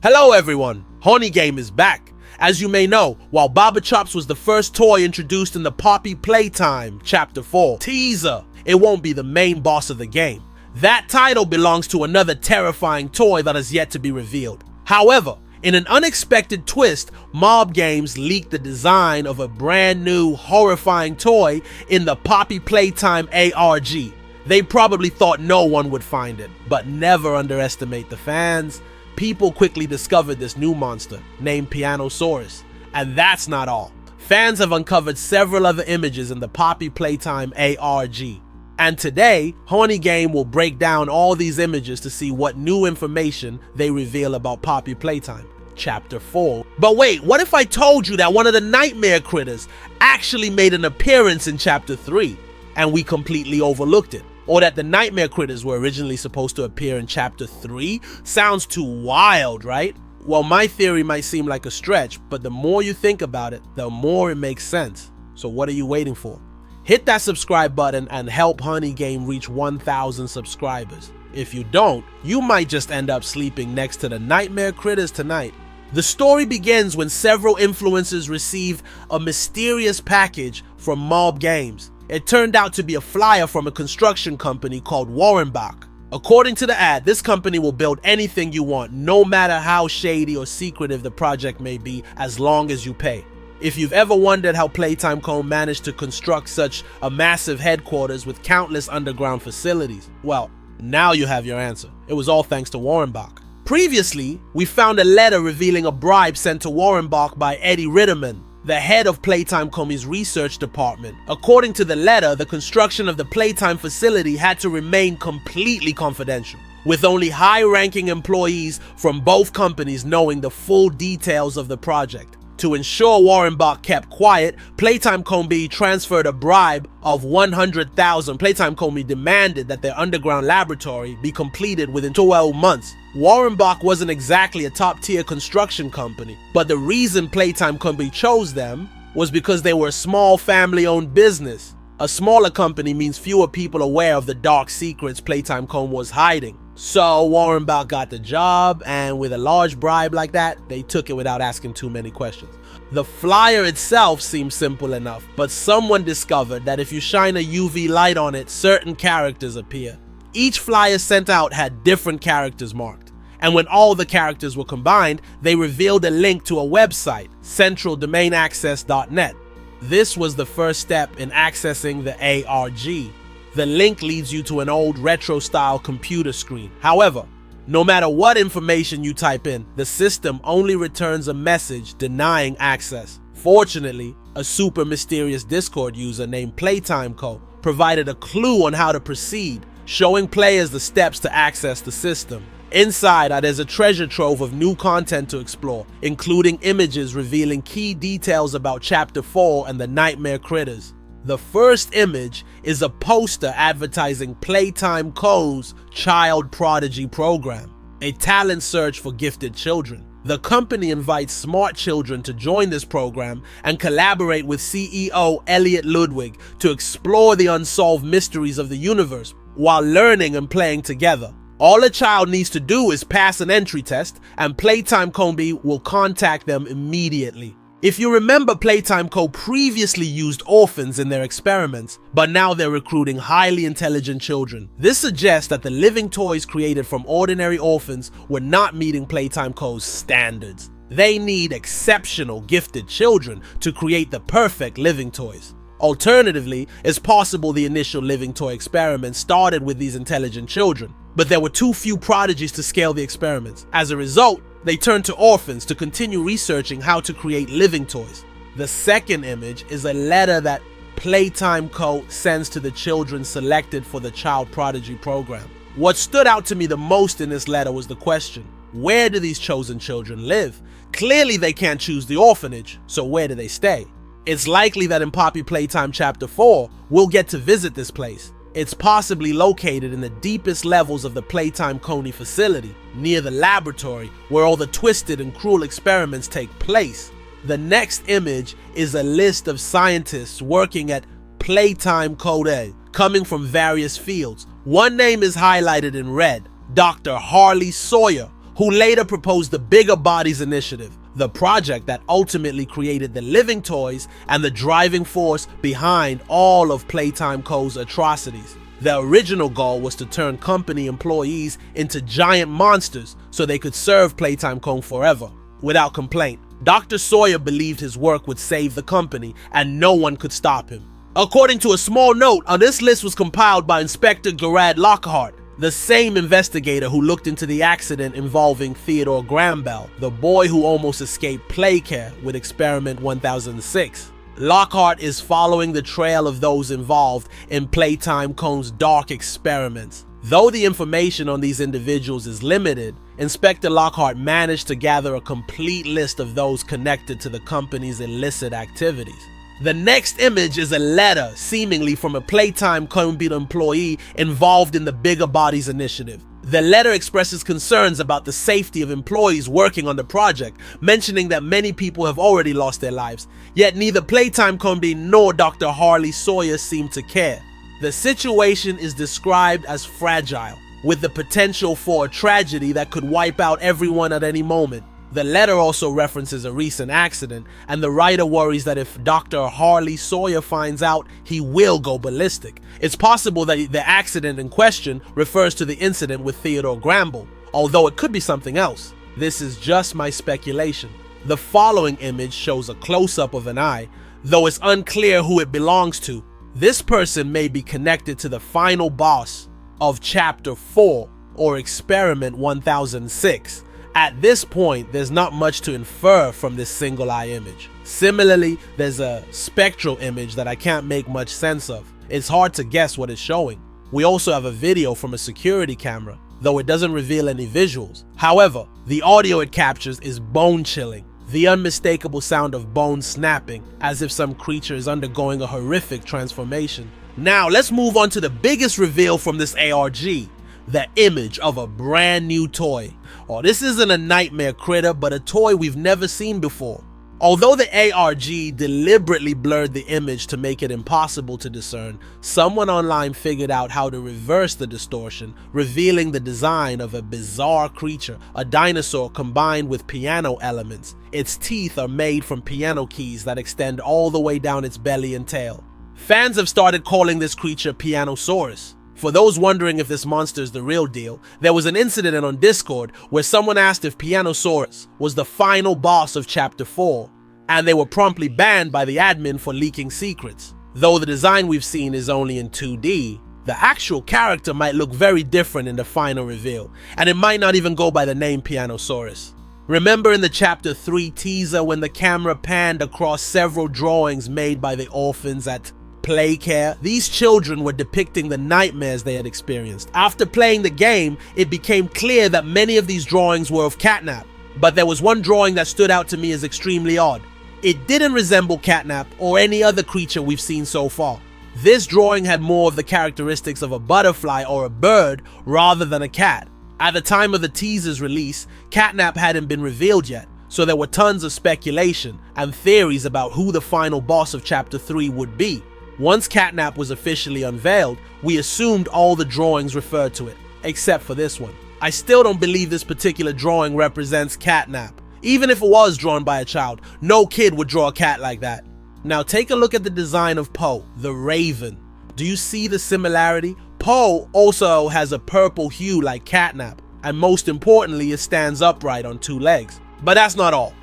Hello everyone, HoniGAME is back. As you may know, while Baba Chops was the first toy introduced in the Poppy Playtime Chapter 4 teaser, it won't be the main boss of the game. That title belongs to another terrifying toy that has yet to be revealed. However, in an unexpected twist, Mob Games leaked the design of a brand new, horrifying toy in the Poppy Playtime ARG. They probably thought no one would find it, but never underestimate the fans. People quickly discovered this new monster, named Pianosaurus. And that's not all. Fans have uncovered several other images in the Poppy Playtime ARG. And today, HoniGAME will break down all these images to see what new information they reveal about Poppy Playtime Chapter 4. But wait, what if I told you that one of the nightmare critters actually made an appearance in Chapter 3, and we completely overlooked it? Or that the nightmare critters were originally supposed to appear in Chapter 3? Sounds too wild, right? Well, my theory might seem like a stretch, but the more you think about it, the more it makes sense. So what are you waiting for? Hit that subscribe button and help HoniGAME reach 1,000 subscribers. If you don't, you might just end up sleeping next to the nightmare critters tonight. The story begins when several influencers receive a mysterious package from Mob Games. It turned out to be a flyer from a construction company called Bach. According to the ad, this company will build anything you want, no matter how shady or secretive the project may be, as long as you pay. If you've ever wondered how Playtime Co. managed to construct such a massive headquarters with countless underground facilities, well, now you have your answer. It was all thanks to Bach. Previously, we found a letter revealing a bribe sent to Bach by Eddie Ritterman, the head of Playtime Co.'s research department. According to the letter, the construction of the Playtime facility had to remain completely confidential, with only high-ranking employees from both companies knowing the full details of the project. To ensure Bach kept quiet, Playtime Co. transferred a bribe of 100,000. Playtime Co. demanded that their underground laboratory be completed within 12 months. Bach wasn't exactly a top-tier construction company, but the reason Playtime Co. chose them was because they were a small family-owned business. A smaller company means fewer people aware of the dark secrets Playtime Co. was hiding. So Bach got the job, and with a large bribe like that, they took it without asking too many questions. The flyer itself seems simple enough, but someone discovered that if you shine a UV light on it, certain characters appear. Each flyer sent out had different characters marked, and when all the characters were combined, they revealed a link to a website, centraldomainaccess.net. This was the first step in accessing the ARG. The link leads you to an old retro-style computer screen. However, no matter what information you type in, the system only returns a message denying access. Fortunately, a super mysterious Discord user named Playtime Co. provided a clue on how to proceed, showing players the steps to access the system. Inside, there's a treasure trove of new content to explore, including images revealing key details about Chapter 4 and the nightmare critters. The first image is a poster advertising Playtime Co.'s Child Prodigy program, a talent search for gifted children. The company invites smart children to join this program and collaborate with CEO Elliot Ludwig to explore the unsolved mysteries of the universe while learning and playing together. All a child needs to do is pass an entry test, and Playtime Co. will contact them immediately. If you remember, Playtime Co. previously used orphans in their experiments, but now they're recruiting highly intelligent children. This suggests that the living toys created from ordinary orphans were not meeting Playtime Co.'s standards. They need exceptional, gifted children to create the perfect living toys. Alternatively, it's possible the initial living toy experiment started with these intelligent children, but there were too few prodigies to scale the experiments. As a result, they turned to orphans to continue researching how to create living toys. The second image is a letter that Playtime Co. sends to the children selected for the Child Prodigy program. What stood out to me the most in this letter was the question, where do these chosen children live? Clearly they can't choose the orphanage, so where do they stay? It's likely that in Poppy Playtime Chapter 4, we'll get to visit this place. It's possibly located in the deepest levels of the Playtime Co. facility, near the laboratory where all the twisted and cruel experiments take place. The next image is a list of scientists working at Playtime Co. coming from various fields. One name is highlighted in red, Dr. Harley Sawyer, who later proposed the Bigger Bodies Initiative, the project that ultimately created the living toys and the driving force behind all of Playtime Co.'s atrocities. The original goal was to turn company employees into giant monsters so they could serve Playtime Co. forever, without complaint. Dr. Sawyer believed his work would save the company and no one could stop him. According to a small note, on this list was compiled by Inspector Gerard Lockhart, the same investigator who looked into the accident involving Theodore Grambel, the boy who almost escaped Playcare with Experiment 1006. Lockhart is following the trail of those involved in Playtime Co.'s dark experiments. Though the information on these individuals is limited, Inspector Lockhart managed to gather a complete list of those connected to the company's illicit activities. The next image is a letter, seemingly from a Playtime Co. employee involved in the Bigger Bodies Initiative. The letter expresses concerns about the safety of employees working on the project, mentioning that many people have already lost their lives, yet neither Playtime Co. nor Dr. Harley Sawyer seem to care. The situation is described as fragile, with the potential for a tragedy that could wipe out everyone at any moment. The letter also references a recent accident, and the writer worries that if Dr. Harley Sawyer finds out, he will go ballistic. It's possible that the accident in question refers to the incident with Theodore Grambel, although it could be something else. This is just my speculation. The following image shows a close-up of an eye, though it's unclear who it belongs to. This person may be connected to the final boss of Chapter 4 or Experiment 1006. At this point, there's not much to infer from this single eye image. Similarly, there's a spectral image that I can't make much sense of. It's hard to guess what it's showing. We also have a video from a security camera, though it doesn't reveal any visuals. However, the audio it captures is bone-chilling. The unmistakable sound of bones snapping, as if some creature is undergoing a horrific transformation. Now, let's move on to the biggest reveal from this ARG. The image of a brand new toy. Oh, this isn't a nightmare critter, but a toy we've never seen before. Although the ARG deliberately blurred the image to make it impossible to discern, someone online figured out how to reverse the distortion, revealing the design of a bizarre creature, a dinosaur combined with piano elements. Its teeth are made from piano keys that extend all the way down its belly and tail. Fans have started calling this creature Pianosaurus. For those wondering if this monster is the real deal, there was an incident on Discord where someone asked if Pianosaurus was the final boss of Chapter 4, and they were promptly banned by the admin for leaking secrets. Though the design we've seen is only in 2D, the actual character might look very different in the final reveal, and it might not even go by the name Pianosaurus. Remember in the Chapter 3 teaser when the camera panned across several drawings made by the orphans at Playcare? These children were depicting the nightmares they had experienced. After playing the game, it became clear that many of these drawings were of Catnap, but there was one drawing that stood out to me as extremely odd. It didn't resemble Catnap or any other creature we've seen so far. This drawing had more of the characteristics of a butterfly or a bird rather than a cat. At the time of the teaser's release, Catnap hadn't been revealed yet, so there were tons of speculation and theories about who the final boss of Chapter 3 would be. Once Catnap was officially unveiled, we assumed all the drawings referred to it, except for this one. I still don't believe this particular drawing represents Catnap. Even if it was drawn by a child, no kid would draw a cat like that. Now take a look at the design of Poe, the Raven. Do you see the similarity? Poe also has a purple hue like Catnap, and most importantly, it stands upright on two legs. But that's not all.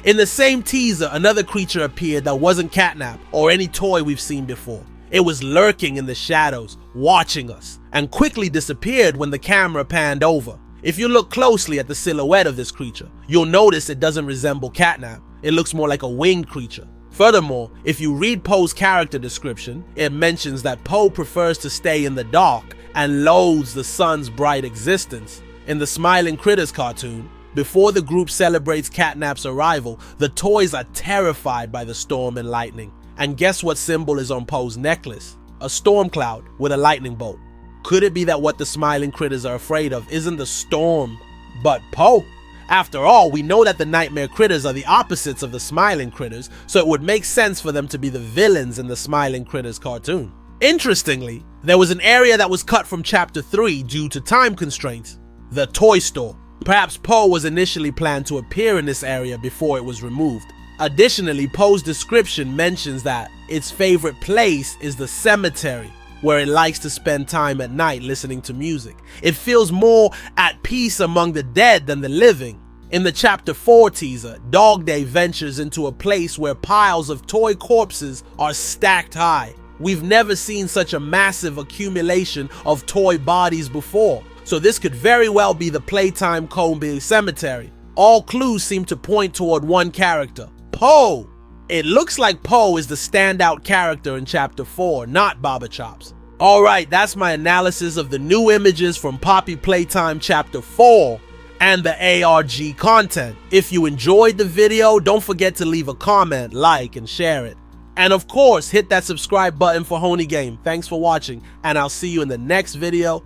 In the same teaser, another creature appeared that wasn't Catnap or any toy we've seen before. It was lurking in the shadows, watching us, and quickly disappeared when the camera panned over. If you look closely at the silhouette of this creature, you'll notice it doesn't resemble Catnap. It looks more like a winged creature. Furthermore, if you read Poe's character description, it mentions that Poe prefers to stay in the dark and loathes the sun's bright existence. In the Smiling Critters cartoon, before the group celebrates Catnap's arrival, the toys are terrified by the storm and lightning. And guess what symbol is on Poe's necklace? A storm cloud with a lightning bolt. Could it be that what the Smiling Critters are afraid of isn't the storm, but Poe? After all, we know that the Nightmare Critters are the opposites of the Smiling Critters, so it would make sense for them to be the villains in the Smiling Critters cartoon. Interestingly, there was an area that was cut from Chapter 3 due to time constraints. The toy store. Perhaps Poe was initially planned to appear in this area before it was removed. Additionally, Poe's description mentions that its favorite place is the cemetery, where it likes to spend time at night listening to music. It feels more at peace among the dead than the living. In the Chapter 4 teaser, Dog Day ventures into a place where piles of toy corpses are stacked high. We've never seen such a massive accumulation of toy bodies before, so this could very well be the Playtime Combe Cemetery. All clues seem to point toward one character, Poe. It looks like Poe is the standout character in Chapter 4, not Baba Chops. Alright, that's my analysis of the new images from Poppy Playtime Chapter 4 and the ARG content. If you enjoyed the video, don't forget to leave a comment, like, and share it. And of course, hit that subscribe button for HoniGAME. Thanks for watching, and I'll see you in the next video.